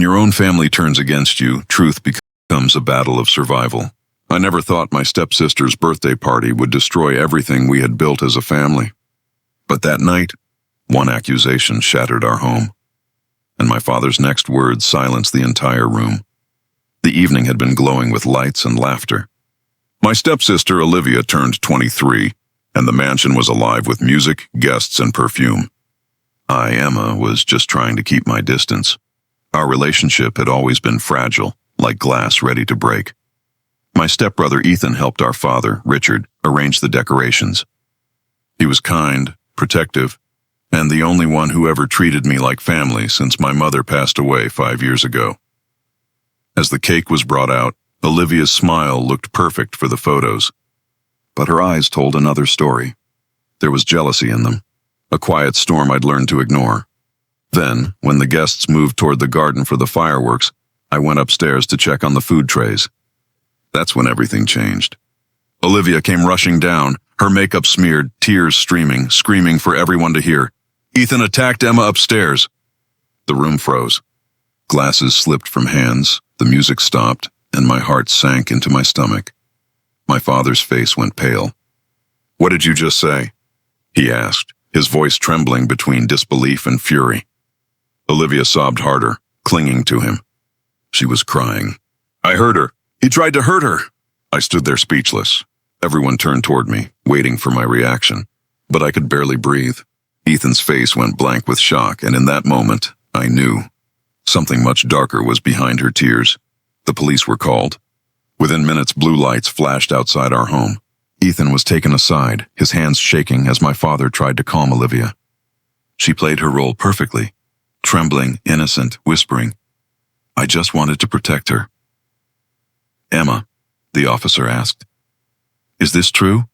your own family turns against you, truth becomes a battle of survival. I never thought my stepsister's birthday party would destroy everything we had built as a family. But that night, one accusation shattered our home, and my father's next words silenced the entire room. The evening had been glowing with lights and laughter. My stepsister Olivia turned 23, and the mansion was alive with music, guests, and perfume. I, Emma, was just trying to keep my distance. Our relationship had always been fragile, like glass ready to break. My stepbrother Ethan helped our father, Richard, arrange the decorations. He was kind, protective, and the only one who ever treated me like family since my mother passed away 5 years ago. As the cake was brought out, Olivia's smile looked perfect for the photos. But her eyes told another story. There was jealousy in them, a quiet storm I'd learned to ignore. Then, when the guests moved toward the garden for the fireworks, I went upstairs to check on the food trays. That's when everything changed. Olivia came rushing down, her makeup smeared, tears streaming, screaming for everyone to hear. Ethan attacked Emma upstairs. The room froze. Glasses slipped from hands, the music stopped, and my heart sank into my stomach. My father's face went pale. "What did you just say?" he asked, his voice trembling between disbelief and fury. Olivia sobbed harder, clinging to him. She was crying. "I heard her. He tried to hurt her." I stood there speechless. Everyone turned toward me, waiting for my reaction, but I could barely breathe. Ethan's face went blank with shock, and in that moment, I knew. Something much darker was behind her tears. The police were called. Within minutes, blue lights flashed outside our home. Ethan was taken aside, his hands shaking as my father tried to calm Olivia. She played her role perfectly, trembling, innocent, whispering, "I just wanted to protect her." "Emma," the officer asked, "is this true?"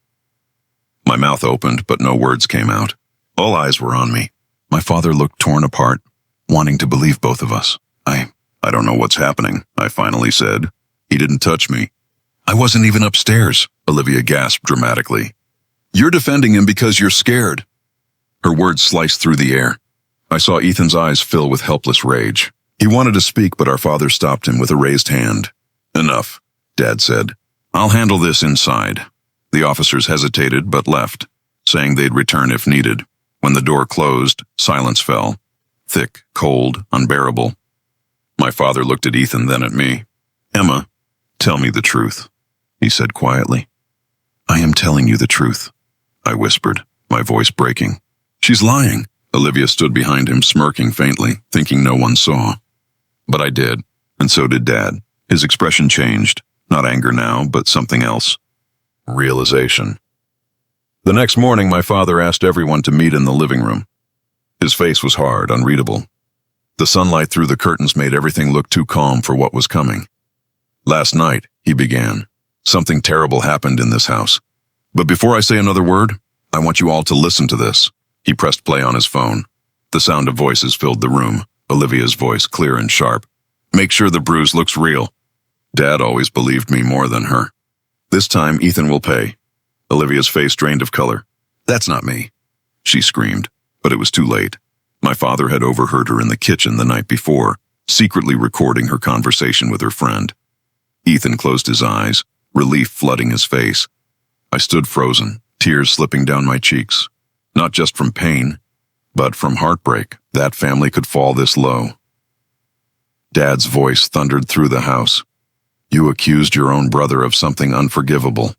My mouth opened, but no words came out. All eyes were on me. My father looked torn apart, wanting to believe both of us. I don't know what's happening," I finally said. "He didn't touch me." "I wasn't even upstairs," Olivia gasped dramatically. "You're defending him because you're scared." Her words sliced through the air. I saw Ethan's eyes fill with helpless rage. He wanted to speak, but our father stopped him with a raised hand. "Enough," Dad said. "I'll handle this inside." The officers hesitated but left, saying they'd return if needed. When the door closed, silence fell. Thick, cold, unbearable. My father looked at Ethan, then at me. "Emma, tell me the truth," he said quietly. "I am telling you the truth," I whispered, my voice breaking. "She's lying." Olivia stood behind him, smirking faintly, thinking no one saw. But I did, and so did Dad. His expression changed, not anger now, but something else. Realization. The next morning, my father asked everyone to meet in the living room. His face was hard, unreadable. The sunlight through the curtains made everything look too calm for what was coming. "Last night," he began, "something terrible happened in this house. But before I say another word, I want you all to listen to this." He pressed play on his phone. The sound of voices filled the room, Olivia's voice clear and sharp. "Make sure the bruise looks real. Dad always believed me more than her. This time, Ethan will pay." Olivia's face drained of color. "That's not me," she screamed, but it was too late. My father had overheard her in the kitchen the night before, secretly recording her conversation with her friend. Ethan closed his eyes, relief flooding his face. I stood frozen, tears slipping down my cheeks. Not just from pain, but from heartbreak. That family could fall this low. Dad's voice thundered through the house. "You accused your own brother of something unforgivable.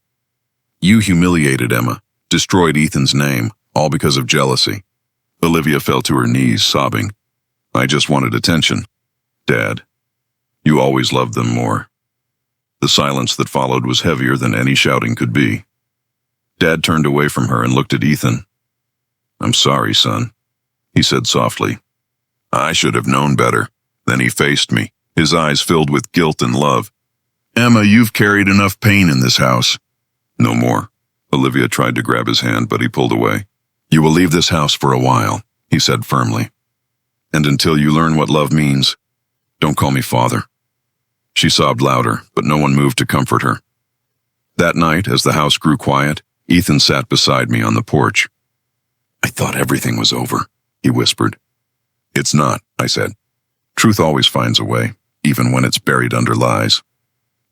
You humiliated Emma, destroyed Ethan's name, all because of jealousy." Olivia fell to her knees, sobbing. "I just wanted attention. Dad, you always loved them more." The silence that followed was heavier than any shouting could be. Dad turned away from her and looked at Ethan. "I'm sorry, son," he said softly. "I should have known better." Then he faced me, his eyes filled with guilt and love. "Emma, you've carried enough pain in this house." "No more." Olivia tried to grab his hand, but he pulled away. "You will leave this house for a while," he said firmly. "And until you learn what love means, don't call me father." She sobbed louder, but no one moved to comfort her. That night, as the house grew quiet, Ethan sat beside me on the porch. "I thought everything was over," he whispered. "It's not," I said. Truth always finds a way, even when it's buried under lies.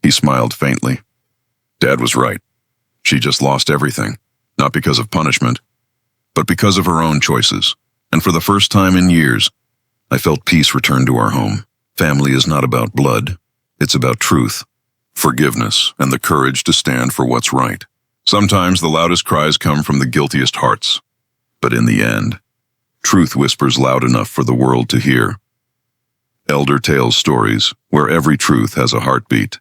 He smiled faintly. Dad was right. She just lost everything, not because of punishment, but because of her own choices. And for the first time in years, I felt peace return to our home. Family is not about blood. It's about truth, forgiveness, and the courage to stand for what's right. Sometimes the loudest cries come from the guiltiest hearts. But in the end, truth whispers loud enough for the world to hear. Elder Tales Stories, where every truth has a heartbeat.